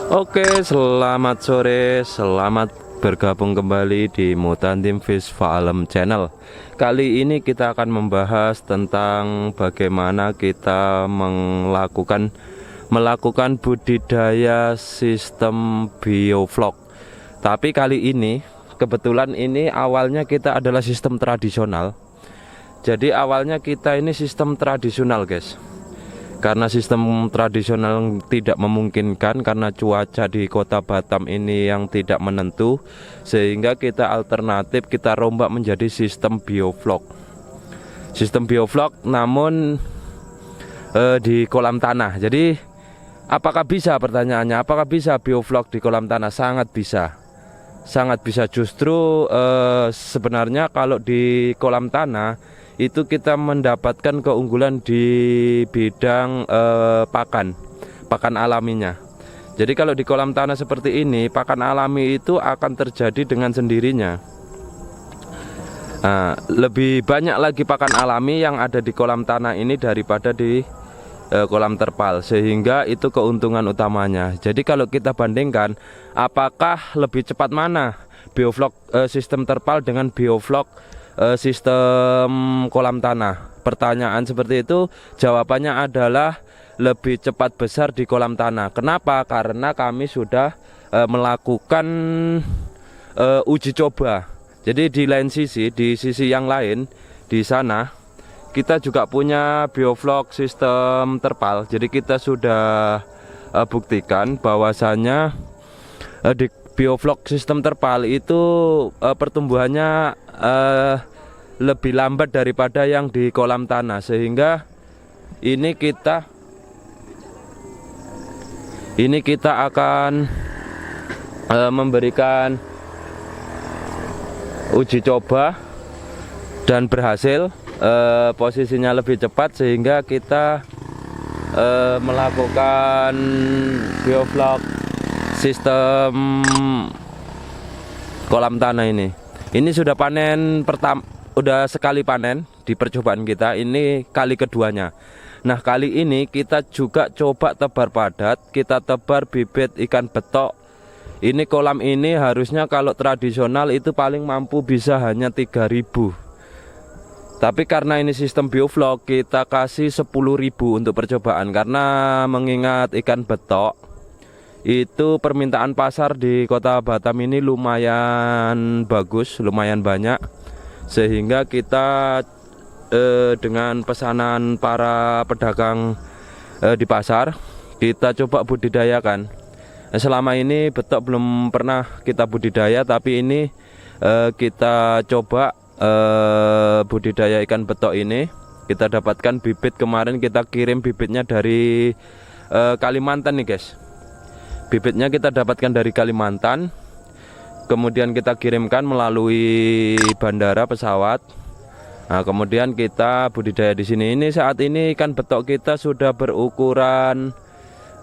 Oke, selamat sore, selamat bergabung kembali di Mutantim Fish Farm Channel. Kali ini kita akan membahas tentang bagaimana kita melakukan budidaya sistem bioflok. Tapi kali ini kebetulan ini awalnya kita adalah sistem tradisional. Jadi awalnya kita ini sistem tradisional, guys. Karena sistem tradisional tidak memungkinkan karena cuaca di kota Batam ini yang tidak menentu, sehingga kita alternatif, kita rombak menjadi sistem bioflok. Sistem bioflok namun di kolam tanah. Jadi apakah bisa, pertanyaannya, apakah bisa bioflok di kolam tanah? Sangat bisa. Sangat bisa, justru sebenarnya kalau di kolam tanah itu kita mendapatkan keunggulan di bidang pakan alaminya. Jadi kalau di kolam tanah seperti ini, pakan alami itu akan terjadi dengan sendirinya. Nah, lebih banyak lagi pakan alami yang ada di kolam tanah ini daripada di kolam terpal, sehingga itu keuntungan utamanya. Jadi kalau kita bandingkan, apakah lebih cepat mana bioflok sistem terpal dengan bioflok sistem kolam tanah? Pertanyaan seperti itu jawabannya adalah lebih cepat besar di kolam tanah. Kenapa? Karena kami sudah melakukan uji coba. Jadi di lain sisi, di sisi yang lain, di sana kita juga punya bioflok sistem terpal. Jadi kita sudah buktikan bahwasannya di bioflok sistem terpal itu pertumbuhannya lebih lambat daripada yang di kolam tanah, sehingga ini kita akan memberikan uji coba dan berhasil, posisinya lebih cepat, sehingga kita melakukan bioflok sistem kolam tanah ini. Ini sudah panen pertama, udah sekali panen di percobaan kita, ini kali keduanya. Nah, kali ini kita juga coba tebar padat, kita tebar bibit ikan betok. Ini kolam ini harusnya kalau tradisional itu paling mampu bisa hanya 3.000. Tapi karena ini sistem bioflok, kita kasih 10.000 untuk percobaan, karena mengingat ikan betok itu permintaan pasar di kota Batam ini lumayan bagus, lumayan banyak, sehingga kita dengan pesanan para pedagang di pasar, kita coba budidayakan. Selama ini betok belum pernah kita budidaya, tapi ini kita coba budidaya ikan betok ini. Kita dapatkan bibit, kemarin kita kirim bibitnya dari Kalimantan nih, guys. Bibitnya kita dapatkan dari Kalimantan, kemudian kita kirimkan melalui bandara pesawat. Nah, kemudian kita budidaya di sini. Ini saat ini ikan betok kita sudah berukuran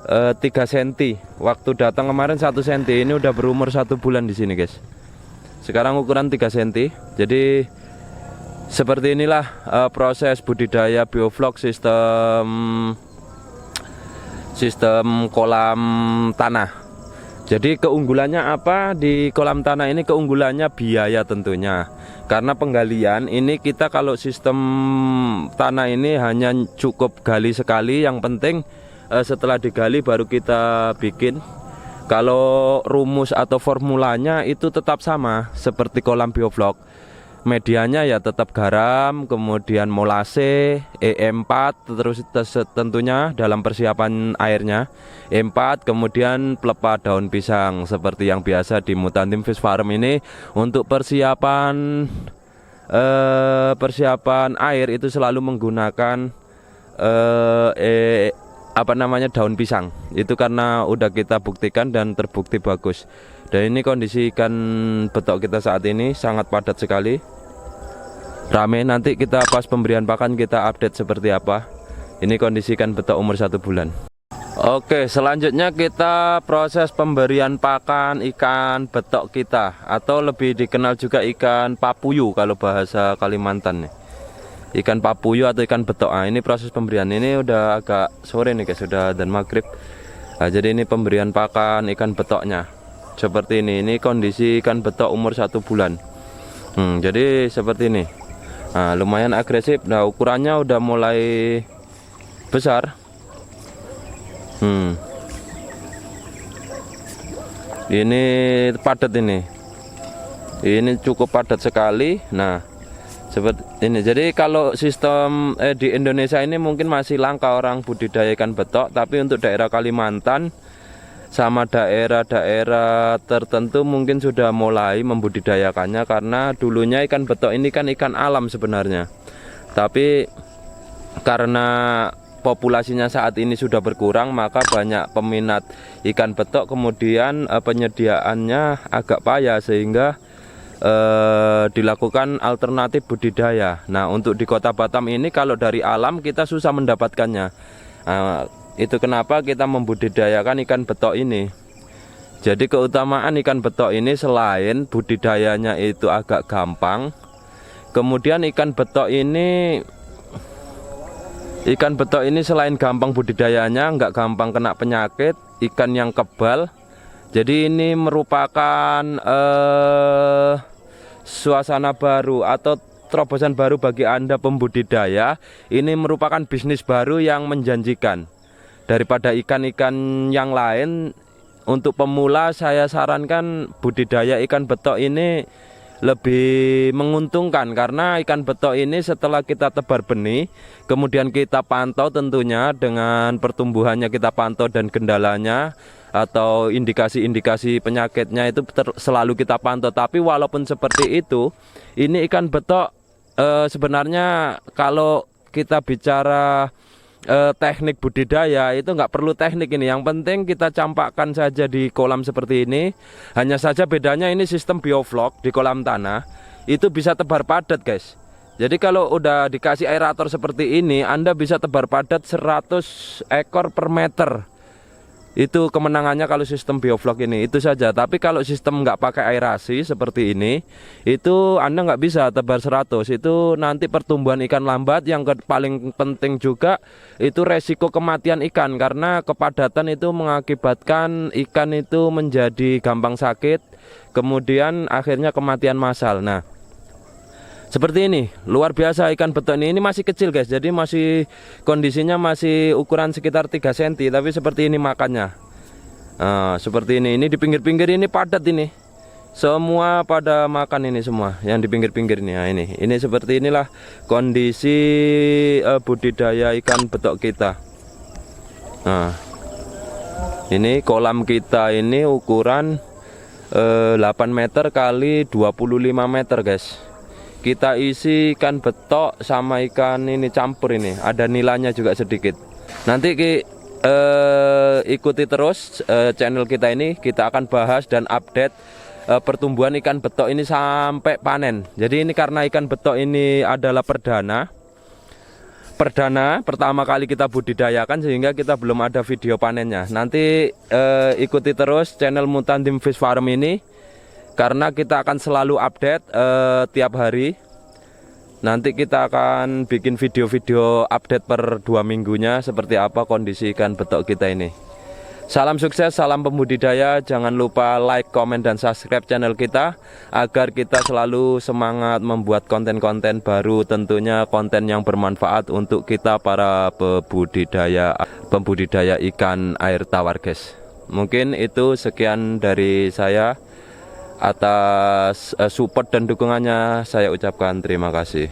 3 cm. Waktu datang kemarin 1 cm. Ini udah berumur 1 bulan di sini, guys. Sekarang ukuran 3 cm. Jadi seperti inilah proses budidaya bioflok sistem kolam tanah. Jadi keunggulannya apa di kolam tanah ini? Keunggulannya biaya tentunya. Karena penggalian ini kita kalau sistem tanah ini hanya cukup gali sekali. Yang penting setelah digali baru kita bikin. Kalau rumus atau formulanya itu tetap sama seperti kolam bioflok. Medianya ya tetap garam, kemudian molase, E4, terus tentunya dalam persiapan airnya E4, kemudian pelepah daun pisang seperti yang biasa di Mutantim Fish Farm ini. Untuk persiapan air itu selalu menggunakan daun pisang. Itu karena udah kita buktikan dan terbukti bagus. Dan ini kondisi ikan betok kita saat ini sangat padat sekali, rame. Nanti kita pas pemberian pakan kita update seperti apa. Ini kondisi ikan betok umur 1 bulan. Oke, selanjutnya kita proses pemberian pakan ikan betok kita, atau lebih dikenal juga ikan papuyu kalau bahasa Kalimantan nih. Ikan papuyu atau ikan betok. Nah, ini proses pemberian. Ini udah agak sore nih, guys, sudah dan maghrib. Nah, jadi ini pemberian pakan ikan betoknya seperti ini kondisi ikan betok umur 1 bulan. Jadi seperti ini. Nah, lumayan agresif. Nah, ukurannya udah mulai besar. Ini padat ini cukup padat sekali. Nah, seperti ini. Jadi kalau sistem di Indonesia ini mungkin masih langka orang budidaya ikan betok, tapi untuk daerah Kalimantan sama daerah-daerah tertentu mungkin sudah mulai membudidayakannya, karena dulunya ikan betok ini kan ikan alam sebenarnya. Tapi karena populasinya saat ini sudah berkurang, maka banyak peminat ikan betok, kemudian penyediaannya agak payah sehingga dilakukan alternatif budidaya. Nah, untuk di Kota Batam ini kalau dari alam kita susah mendapatkannya. Itu kenapa kita membudidayakan ikan betok ini. Jadi keutamaan ikan betok ini selain budidayanya itu agak gampang, kemudian ikan betok ini selain gampang budidayanya, nggak gampang kena penyakit, ikan yang kebal. Jadi ini merupakan suasana baru atau terobosan baru bagi Anda pembudidaya. Ini merupakan bisnis baru yang menjanjikan. Daripada ikan-ikan yang lain, untuk pemula saya sarankan budidaya ikan betok ini lebih menguntungkan, karena ikan betok ini setelah kita tebar benih, kemudian kita pantau tentunya dengan pertumbuhannya, kita pantau dan kendalanya atau indikasi-indikasi penyakitnya itu selalu kita pantau. Tapi walaupun seperti itu, ini ikan betok sebenarnya kalau kita bicara teknik budidaya itu nggak perlu teknik ini. Yang penting kita campakkan saja di kolam seperti ini. Hanya saja bedanya ini sistem bioflok di kolam tanah itu bisa tebar padat, guys. Jadi kalau udah dikasih aerator seperti ini, Anda bisa tebar padat 100 ekor per meter. Itu kemenangannya kalau sistem bioflok ini, itu saja. Tapi kalau sistem nggak pakai aerasi seperti ini, itu Anda nggak bisa tebar 100. Itu nanti pertumbuhan ikan lambat. Yang paling penting juga itu resiko kematian ikan, karena kepadatan itu mengakibatkan ikan itu menjadi gampang sakit, kemudian akhirnya kematian massal. Nah, seperti ini, luar biasa ikan betok ini masih kecil, guys. Jadi masih kondisinya masih ukuran sekitar 3 cm, tapi seperti ini makannya. Nah, seperti ini di pinggir-pinggir ini padat ini. Semua pada makan ini semua yang di pinggir-pinggir ini. Nah, ini seperti inilah kondisi budidaya ikan betok kita. Nah, ini kolam kita ini ukuran 8 meter kali 25 meter, guys. Kita isi ikan betok sama ikan ini campur ini. Ada nilainya juga sedikit. Nanti ikuti terus channel kita ini. Kita akan bahas dan update pertumbuhan ikan betok ini sampai panen. Jadi ini karena ikan betok ini adalah perdana pertama kali kita budidayakan, sehingga kita belum ada video panennya. Nanti ikuti terus channel Mutandim Fish Farm ini, karena kita akan selalu update tiap hari. Nanti kita akan bikin video-video update per 2 minggunya seperti apa kondisi ikan betok kita ini. Salam sukses, salam pembudidaya. Jangan lupa like, komen, dan subscribe channel kita agar kita selalu semangat membuat konten-konten baru, tentunya konten yang bermanfaat untuk kita para pembudidaya ikan air tawar, guys. Mungkin itu sekian dari saya. Atas support dan dukungannya saya ucapkan terima kasih.